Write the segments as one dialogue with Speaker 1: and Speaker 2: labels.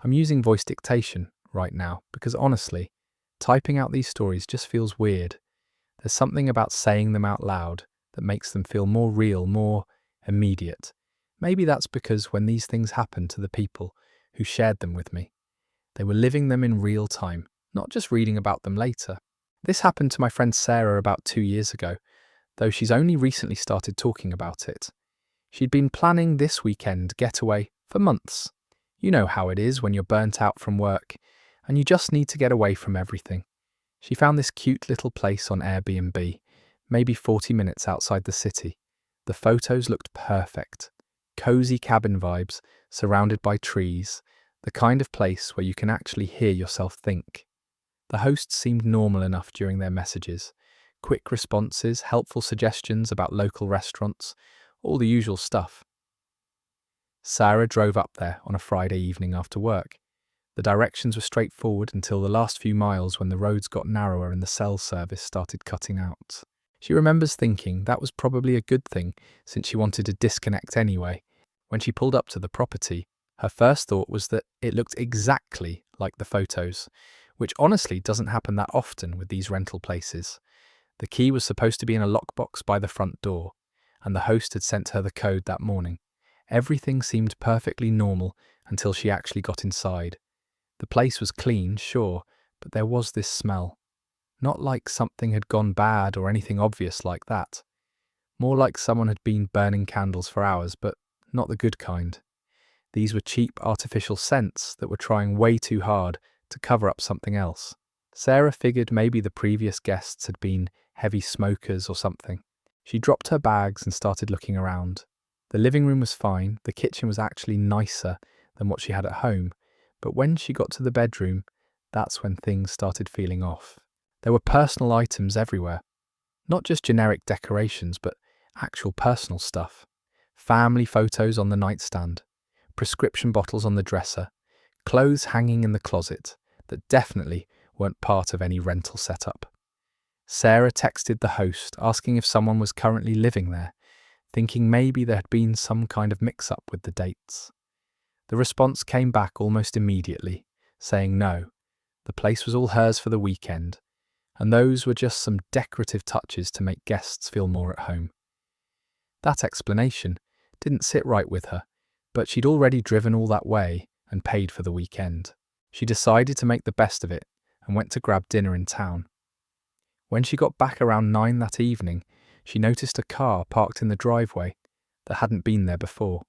Speaker 1: I'm using voice dictation right now because honestly, typing out these stories just feels weird. There's something about saying them out loud that makes them feel more real, more immediate. Maybe that's because when these things happened to the people who shared them with me, they were living them in real time, not just reading about them later. This happened to my friend Sarah about 2 years ago, though she's only recently started talking about it. She'd been planning this weekend getaway for months. You know how it is when you're burnt out from work and you just need to get away from everything. She found this cute little place on Airbnb, maybe 40 minutes outside the city. The photos looked perfect. Cozy cabin vibes, surrounded by trees, the kind of place where you can actually hear yourself think. The hosts seemed normal enough during their messages. Quick responses, helpful suggestions about local restaurants, all the usual stuff. Sarah drove up there on a Friday evening after work. The directions were straightforward until the last few miles when the roads got narrower and the cell service started cutting out. She remembers thinking that was probably a good thing since she wanted to disconnect anyway. When she pulled up to the property, her first thought was that it looked exactly like the photos, which honestly doesn't happen that often with these rental places. The key was supposed to be in a lockbox by the front door, and the host had sent her the code that morning. Everything seemed perfectly normal until she actually got inside. The place was clean, sure, but there was this smell. Not like something had gone bad or anything obvious like that. More like someone had been burning candles for hours, but not the good kind. These were cheap artificial scents that were trying way too hard to cover up something else. Sarah figured maybe the previous guests had been heavy smokers or something. She dropped her bags and started looking around. The living room was fine, the kitchen was actually nicer than what she had at home, but when she got to the bedroom, that's when things started feeling off. There were personal items everywhere. Not just generic decorations, but actual personal stuff. Family photos on the nightstand, prescription bottles on the dresser, clothes hanging in the closet that definitely weren't part of any rental setup. Sarah texted the host asking if someone was currently living there, thinking maybe there had been some kind of mix-up with the dates. The response came back almost immediately, saying no, the place was all hers for the weekend, and those were just some decorative touches to make guests feel more at home. That explanation didn't sit right with her, but she'd already driven all that way and paid for the weekend. She decided to make the best of it and went to grab dinner in town. When she got back around 9 that evening, she noticed a car parked in the driveway that hadn't been there before.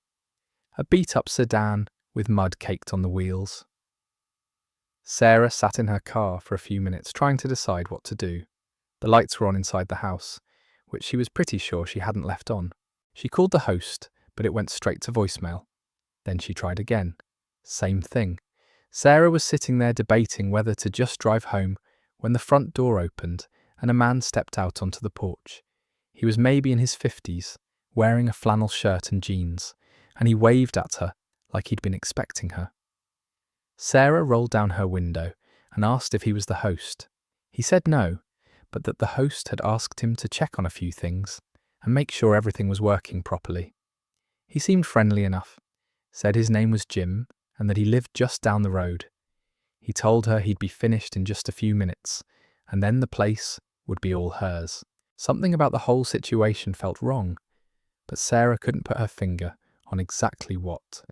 Speaker 1: A beat-up sedan with mud caked on the wheels. Sarah sat in her car for a few minutes trying to decide what to do. The lights were on inside the house, which she was pretty sure she hadn't left on. She called the host, but it went straight to voicemail. Then she tried again. Same thing. Sarah was sitting there debating whether to just drive home when the front door opened and a man stepped out onto the porch. He was maybe in his 50s, wearing a flannel shirt and jeans, and he waved at her like he'd been expecting her. Sarah rolled down her window and asked if he was the host. He said no, but that the host had asked him to check on a few things and make sure everything was working properly. He seemed friendly enough, said his name was Jim and that he lived just down the road. He told her he'd be finished in just a few minutes, and then the place would be all hers. Something about the whole situation felt wrong, but Sarah couldn't put her finger on exactly what.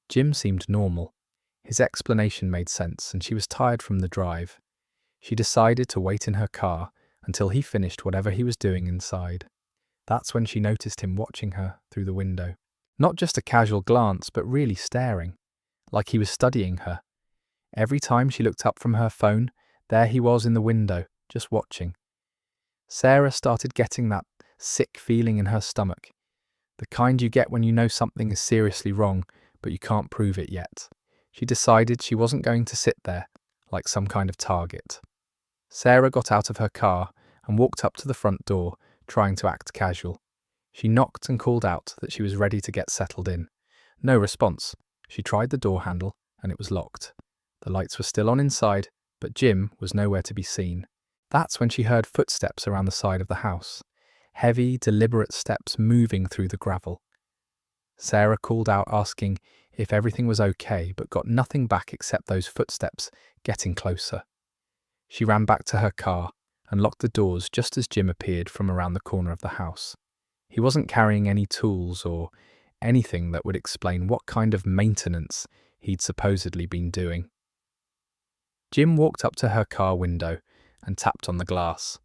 Speaker 1: Jim seemed normal. His explanation made sense, and she was tired from the drive. She decided to wait in her car until he finished whatever he was doing inside. That's when she noticed him watching her through the window. Not just a casual glance, but really staring, like he was studying her. Every time she looked up from her phone, there he was in the window, just watching. Sarah started getting that sick feeling in her stomach, the kind you get when you know something is seriously wrong, but you can't prove it yet. She decided she wasn't going to sit there like some kind of target. Sarah got out of her car and walked up to the front door, trying to act casual. She knocked and called out that she was ready to get settled in. No response. She tried the door handle and it was locked. The lights were still on inside, but Jim was nowhere to be seen. That's when she heard footsteps around the side of the house. Heavy, deliberate steps moving through the gravel. Sarah called out asking if everything was okay, but got nothing back except those footsteps getting closer. She ran back to her car and locked the doors just as Jim appeared from around the corner of the house. He wasn't carrying any tools or anything that would explain what kind of maintenance he'd supposedly been doing. Jim walked up to her car window and tapped on the glass.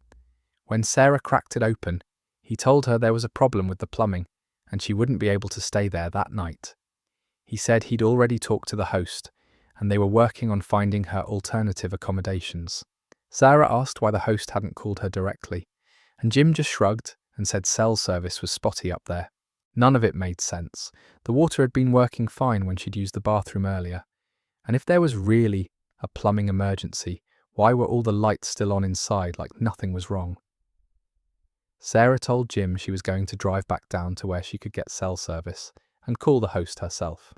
Speaker 1: When Sarah cracked it open, he told her there was a problem with the plumbing and she wouldn't be able to stay there that night. He said he'd already talked to the host and they were working on finding her alternative accommodations. Sarah asked why the host hadn't called her directly, and Jim just shrugged and said cell service was spotty up there. None of it made sense. The water had been working fine when she'd used the bathroom earlier, and if there was really a plumbing emergency, why were all the lights still on inside like nothing was wrong? Sarah told Jim she was going to drive back down to where she could get cell service and call the host herself.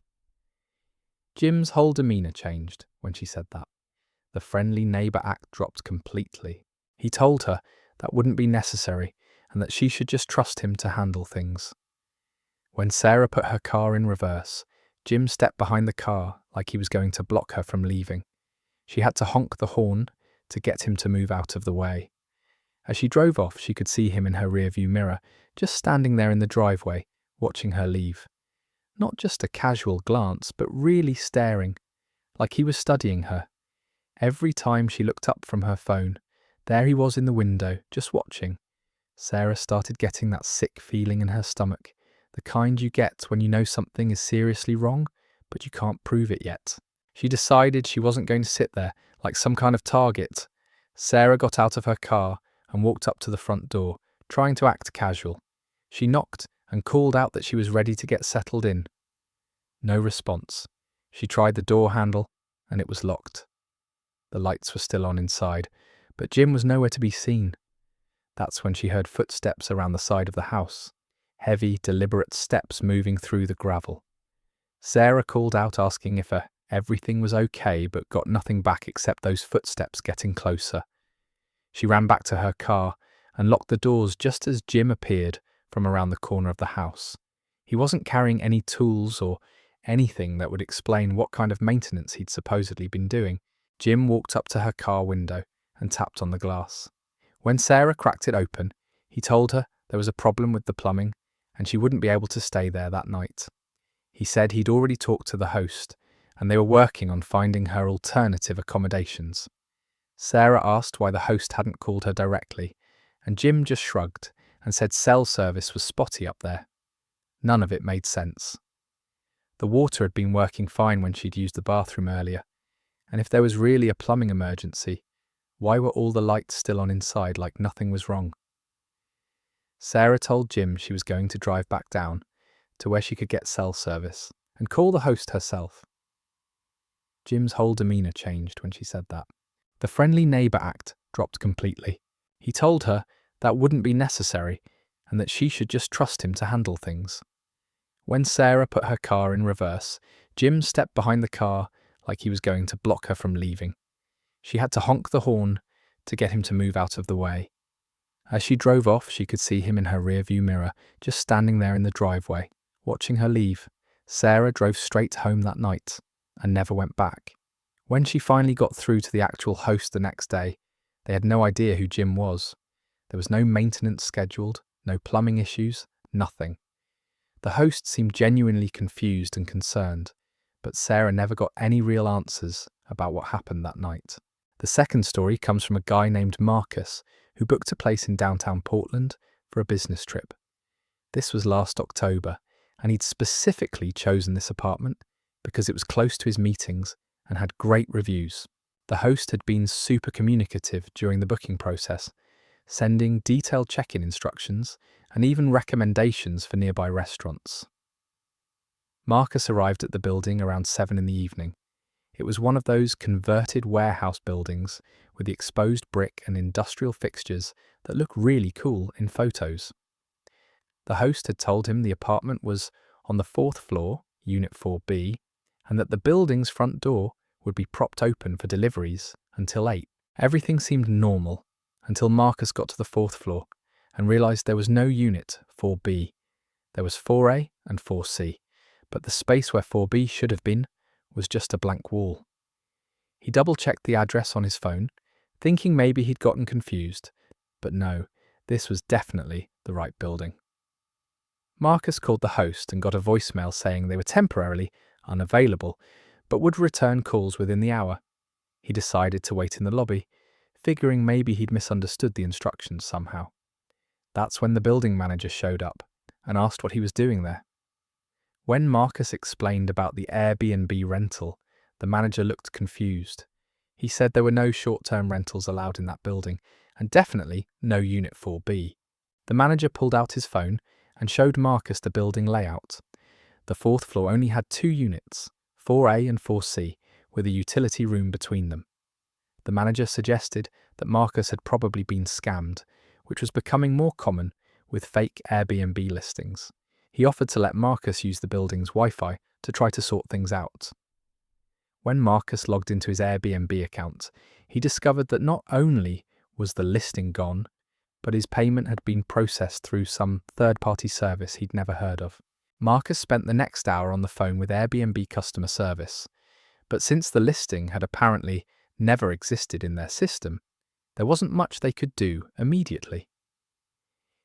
Speaker 1: Jim's whole demeanour changed when she said that. The friendly neighbour act dropped completely. He told her that wouldn't be necessary and that she should just trust him to handle things. When Sarah put her car in reverse, Jim stepped behind the car like he was going to block her from leaving. She had to honk the horn to get him to move out of the way. As she drove off, she could see him in her rearview mirror, just standing there in the driveway, watching her leave. Not just a casual glance, but really staring, like he was studying her. Every time she looked up from her phone, there he was in the window, just watching. Sarah started getting that sick feeling in her stomach, the kind you get when you know something is seriously wrong, but you can't prove it yet. She decided she wasn't going to sit there like some kind of target. Sarah got out of her car and walked up to the front door, trying to act casual. She knocked and called out that she was ready to get settled in. No response. She tried the door handle, and it was locked. The lights were still on inside, but Jim was nowhere to be seen. That's when she heard footsteps around the side of the house. Heavy, deliberate steps moving through the gravel. Sarah called out asking if everything was okay, but got nothing back except those footsteps getting closer. She ran back to her car and locked the doors just as Jim appeared from around the corner of the house. He wasn't carrying any tools or anything that would explain what kind of maintenance he'd supposedly been doing. Jim walked up to her car window and tapped on the glass. When Sarah cracked it open, he told her there was a problem with the plumbing and she wouldn't be able to stay there that night. He said he'd already talked to the host and they were working on finding her alternative accommodations. Sarah asked why the host hadn't called her directly, and Jim just shrugged and said cell service was spotty up there. None of it made sense. The water had been working fine when she'd used the bathroom earlier, and if there was really a plumbing emergency, why were all the lights still on inside like nothing was wrong? Sarah told Jim she was going to drive back down to where she could get cell service and call the host herself. Jim's whole demeanour changed when she said that. The friendly neighbour act dropped completely. He told her that wouldn't be necessary and that she should just trust him to handle things. When Sarah put her car in reverse, Jim stepped behind the car like he was going to block her from leaving. She had to honk the horn to get him to move out of the way. As she drove off, she could see him in her rearview mirror, just standing there in the driveway, watching her leave. Sarah drove straight home that night and never went back. When she finally got through to the actual host the next day, they had no idea who Jim was. There was no maintenance scheduled, no plumbing issues, nothing. The host seemed genuinely confused and concerned, but Sarah never got any real answers about what happened that night. The second story comes from a guy named Marcus, who booked a place in downtown Portland for a business trip. This was last October, and he'd specifically chosen this apartment because it was close to his meetings and had great reviews. The host had been super communicative during the booking process, sending detailed check-in instructions and even recommendations for nearby restaurants. Marcus arrived at the building around 7 in the evening. It was one of those converted warehouse buildings with the exposed brick and industrial fixtures that look really cool in photos. The host had told him the apartment was on the 4th floor, Unit 4B, and that the building's front door would be propped open for deliveries until 8. Everything seemed normal until Marcus got to the 4th floor and realised there was no Unit 4B. There was 4A and 4C, but the space where 4B should have been was just a blank wall. He double-checked the address on his phone, thinking maybe he'd gotten confused, but no, this was definitely the right building. Marcus called the host and got a voicemail saying they were temporarily unavailable, but would return calls within the hour. He decided to wait in the lobby, figuring maybe he'd misunderstood the instructions somehow. That's when the building manager showed up and asked what he was doing there. When Marcus explained about the Airbnb rental, the manager looked confused. He said there were no short-term rentals allowed in that building, and definitely no Unit 4B. The manager pulled out his phone and showed Marcus the building layout. The fourth floor only had 2 units, 4A and 4C, with a utility room between them. The manager suggested that Marcus had probably been scammed, which was becoming more common with fake Airbnb listings. He offered to let Marcus use the building's Wi-Fi to try to sort things out. When Marcus logged into his Airbnb account, he discovered that not only was the listing gone, but his payment had been processed through some third-party service he'd never heard of. Marcus spent the next hour on the phone with Airbnb customer service, but since the listing had apparently never existed in their system, there wasn't much they could do immediately.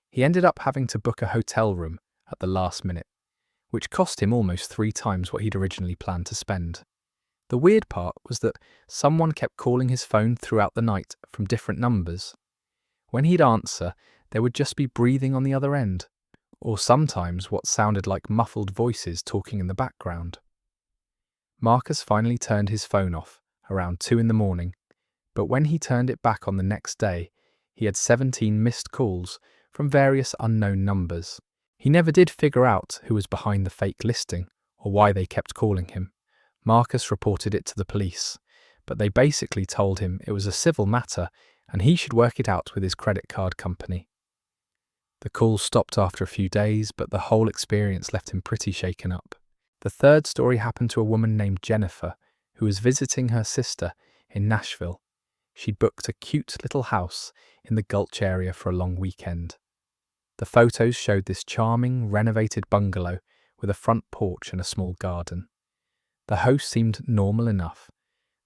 Speaker 1: He ended up having to book a hotel room at the last minute, which cost him almost 3 times what he'd originally planned to spend. The weird part was that someone kept calling his phone throughout the night from different numbers. When he'd answer, there would just be breathing on the other end, or sometimes what sounded like muffled voices talking in the background. Marcus finally turned his phone off around 2 in the morning, but when he turned it back on the next day, he had 17 missed calls from various unknown numbers. He never did figure out who was behind the fake listing or why they kept calling him. Marcus reported it to the police, but they basically told him it was a civil matter and he should work it out with his credit card company. The calls stopped after a few days, but the whole experience left him pretty shaken up. The third story happened to a woman named Jennifer, who was visiting her sister in Nashville. She'd booked a cute little house in the Gulch area for a long weekend. The photos showed this charming, renovated bungalow with a front porch and a small garden. The host seemed normal enough,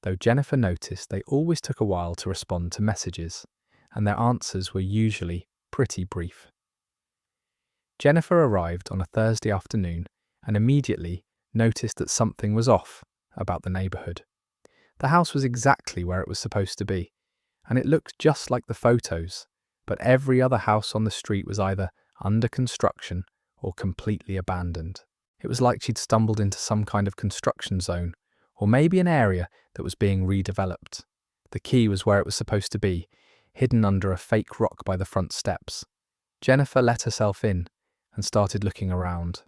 Speaker 1: though Jennifer noticed they always took a while to respond to messages, and their answers were usually pretty brief. Jennifer arrived on a Thursday afternoon and immediately noticed that something was off about the neighborhood. The house was exactly where it was supposed to be, and it looked just like the photos, but every other house on the street was either under construction or completely abandoned. It was like she'd stumbled into some kind of construction zone, or maybe an area that was being redeveloped. The key was where it was supposed to be, hidden under a fake rock by the front steps. Jennifer let herself in and started looking around.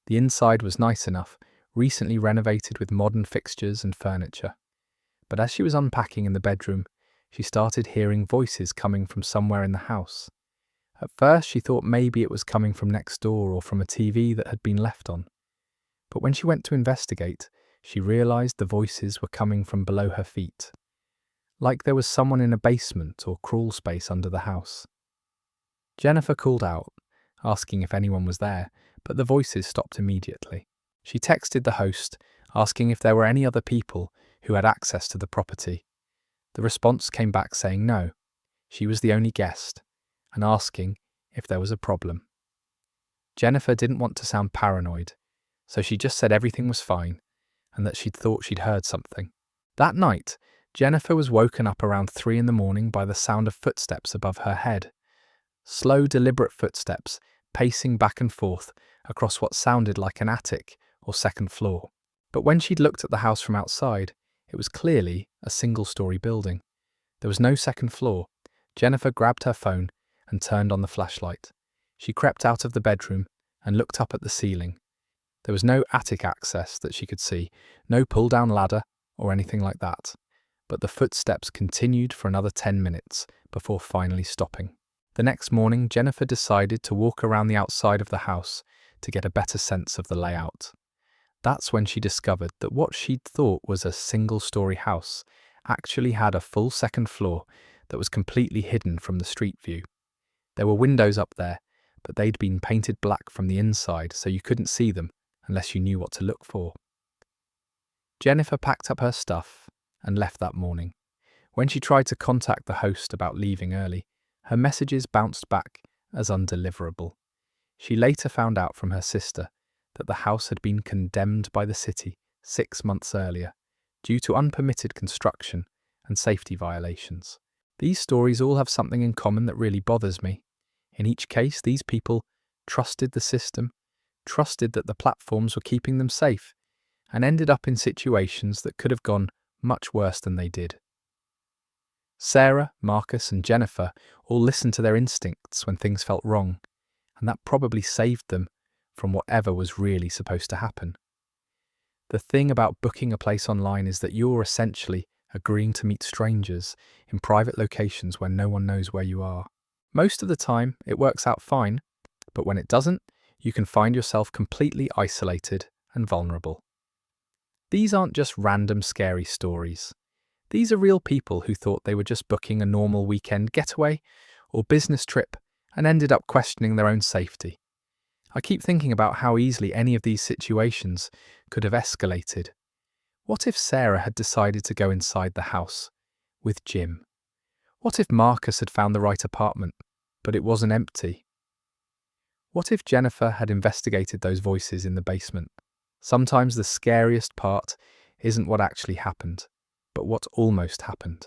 Speaker 1: The inside was nice enough, recently renovated with modern fixtures and furniture. But as she was unpacking in the bedroom, she started hearing voices coming from somewhere in the house. At first she thought maybe it was coming from next door or from a TV that had been left on. But when she went to investigate, she realized the voices were coming from below her feet, like there was someone in a basement or crawl space under the house. Jennifer called out, asking if anyone was there, but the voices stopped immediately. She texted the host, asking if there were any other people who had access to the property. The response came back saying no, she was the only guest, and asking if there was a problem. Jennifer didn't want to sound paranoid, so she just said everything was fine and that she'd thought she'd heard something. That night, Jennifer was woken up around 3 in the morning by the sound of footsteps above her head. Slow, deliberate footsteps, pacing back and forth across what sounded like an attic or second floor. But when she'd looked at the house from outside, it was clearly a single-story building. There was no second floor. Jennifer grabbed her phone and turned on the flashlight. She crept out of the bedroom and looked up at the ceiling. There was no attic access that she could see, no pull-down ladder or anything like that. But the footsteps continued for another 10 minutes before finally stopping. The next morning, Jennifer decided to walk around the outside of the house to get a better sense of the layout. That's when she discovered that what she'd thought was a single-story house actually had a full second floor that was completely hidden from the street view. There were windows up there, but they'd been painted black from the inside so you couldn't see them unless you knew what to look for. Jennifer packed up her stuff and left that morning. When she tried to contact the host about leaving early, her messages bounced back as undeliverable. She later found out from her sister that the house had been condemned by the city 6 months earlier due to unpermitted construction and safety violations. These stories all have something in common that really bothers me. In each case, these people trusted the system, trusted that the platforms were keeping them safe, and ended up in situations that could have gone much worse than they did. Sarah, Marcus, and Jennifer all listened to their instincts when things felt wrong, and that probably saved them from whatever was really supposed to happen. The thing about booking a place online is that you're essentially agreeing to meet strangers in private locations where no one knows where you are. Most of the time, it works out fine, but when it doesn't, you can find yourself completely isolated and vulnerable. These aren't just random scary stories. These are real people who thought they were just booking a normal weekend getaway or business trip and ended up questioning their own safety. I keep thinking about how easily any of these situations could have escalated. What if Sarah had decided to go inside the house with Jim? What if Marcus had found the right apartment, but it wasn't empty? What if Jennifer had investigated those voices in the basement? Sometimes the scariest part isn't what actually happened, but what almost happened.